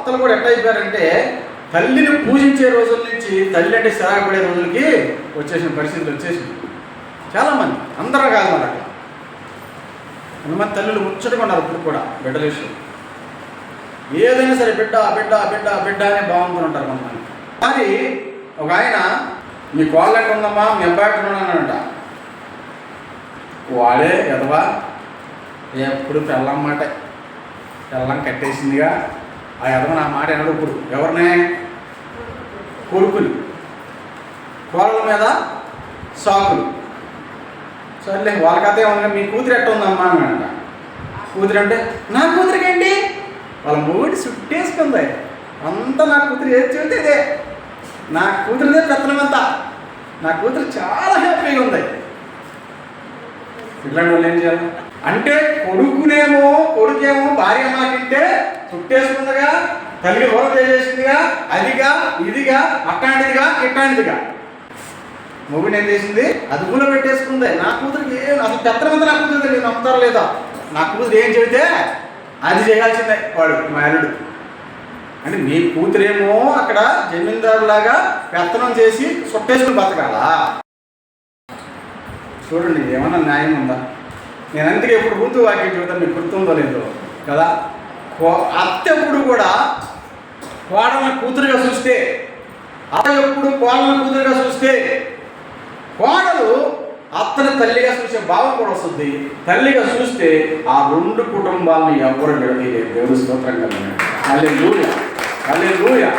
అత్తలు కూడా ఎట్లా అయిపోయారంటే తల్లిని పూజించే రోజుల నుంచి తల్లి అంటే సిరాకపడే రోజులకి వచ్చేసిన పరిస్థితులు వచ్చేసింది. చాలామంది, అందరూ కాదు మరి అట్లా. కొంతమంది తల్లులు ముచ్చటగా ఉన్నారు ఇప్పుడు కూడా బిడ్డల విషయం. ఏదైనా సరే బిడ్డ బిడ్డ బిడ్డ బిడ్డ అనే బాగుంటుంటారు కొంతమంది. కానీ ఒక ఆయన మీ కోళ్ళకి ఉందమ్మా, మీ అబ్బాయి ఉన్నానంట. వాడే ఎదవా, ఎప్పుడు పెళ్ళం మాట పెళ్ళం కట్టేసిందిగా. ఆ ఎదవ నా మాట ఎనడు. ఇప్పుడు ఎవరినే? కొడుకుని, కోళ్ళ మీద సాకులు. సర్లే వాళ్ళ కథ ఏమన్నా, మీ కూతురు ఎట్ట ఉందమ్మా అన్నాడంట. కూతురు అంటే నా కూతురికి ఏంటి, వాళ్ళ మూడి సుట్టేసుకుంది. అంతా నా కూతురు ఏది చెబితే ఇదే, నా కూతురుదే పెత్తనం అంతా, నా కూతురు చాలా హ్యాపీగా ఉంది. ఇట్లాంటి వాళ్ళు ఏం చేయాలి అంటే, కొడుకేమో భార్య మాటింటే చుట్టేసుకుందిగా, తల్లి హోరం చేసేసిందిగా, అదిగా ఇదిగా అట్లాంటిదిగా ఇట్లాంటిదిగా. మొగుడు ఏం చేసింది, అదుపులో పెట్టేసుకుంది. నా కూతురికి అసలు పెత్తనమంతా నా కూతురు తెలియదు, నమ్ముతారా లేదా? నా కూతురు ఏం చెబితే అది చేయాల్సిందే వాడు మా అల్లుడు. అంటే మీ కూతురేమో అక్కడ జమీందారులాగా పెత్తనం చేసి చుట్టేసుకుని బతకాలా? చూడండి, ఏమన్నా న్యాయం ఉందా? నేను అందుకే ఎప్పుడు ఋతు వాక్యం చెబుతాను, మీకు గుర్తుందో లేదో కదా. అత్త ఎప్పుడు కూడా కోడలను కూతురుగా చూస్తే, అత్త ఎప్పుడు కోడలను కూతురుగా చూస్తే, కోడలు అత్తని తల్లిగా చూసే భావం కూడా వస్తుంది. తల్లిగా చూస్తే ఆ రెండు కుటుంబాలను ఎవరు విడదీయలేదు. దేవుని స్తోత్రం కదండి. హల్లెలూయా, హల్లెలూయా.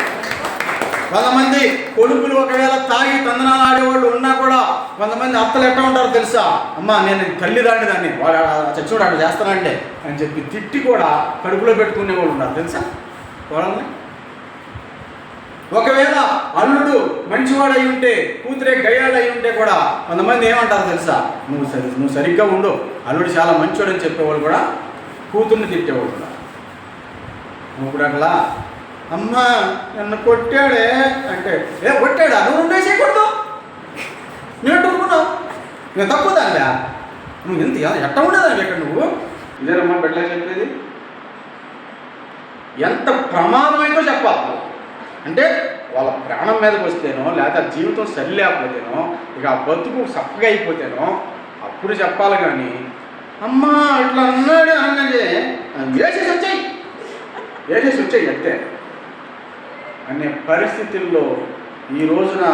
కొంతమంది కొడుకులు ఒకవేళ తాగి తందనాలు ఆడేవాళ్ళు ఉన్నా కూడా కొంతమంది అత్తలు ఎట్లా ఉంటారో తెలుసా? అమ్మ నేను తల్లి దాన్ని వాడు చచ్చుడు అట్లా చేస్తానంటే అని చెప్పి తిట్టి కూడా కడుపులో పెట్టుకునే వాళ్ళు ఉన్నారు తెలుసా వాళ్ళని. ఒకవేళ అల్లుడు మంచివాడై ఉంటే, కూతురే గయ్యాడై ఉంటే కూడా కొంతమంది ఏమంటారు తెలుసా? నువ్వు సరిగ్గా ఉండు, అల్లుడు చాలా మంచివాడు అని చెప్పేవాళ్ళు కూడా కూతుర్ని తిట్టేవాళ్ళు కూడా. నువ్వు కూడా అట్లా అమ్మ నన్ను కొట్టాడే అంటే, కొట్టాడా? నువ్వు ఉండేసేయకూడదు, నేను ఎట్టుకున్నావు, నేను తక్కువ దానిలే, నువ్వు ఎంత ఎట్ట ఉండేదాన్ని ఎక్కడ నువ్వు. ఇదేనమ్మా బిడ్డలే చెప్పేది. ఎంత ప్రమాదమైందో చెప్పాలి. అంటే వాళ్ళ ప్రాణం మీదకి వస్తేనో, లేకపోతే జీవితం సరి లేకపోతేనో, ఇక ఆ బతుకు చక్కగా అయిపోతేనో అప్పుడు చెప్పాలి. కానీ అమ్మా ఇట్లా అన్నాడు అనగానే వేసేసి వచ్చాయి అంతే అనే పరిస్థితుల్లో ఈ రోజున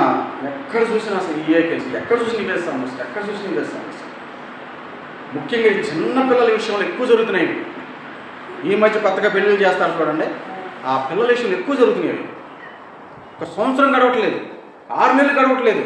ఎక్కడ చూసినా అసలు ఈ కేసు, ఎక్కడ చూసి ఇవే సమస్య, ముఖ్యంగా ఈ చిన్నపిల్లల విషయంలో ఎక్కువ జరుగుతున్నాయి. ఈ మధ్య కొత్తగా పెళ్ళిళ్ళు చేస్తారు చూడండి, ఆ పిల్లల విషయంలో ఎక్కువ జరుగుతున్నాయి. ఒక సంవత్సరం గడవట్లేదు, 6 నెలలు గడవట్లేదు,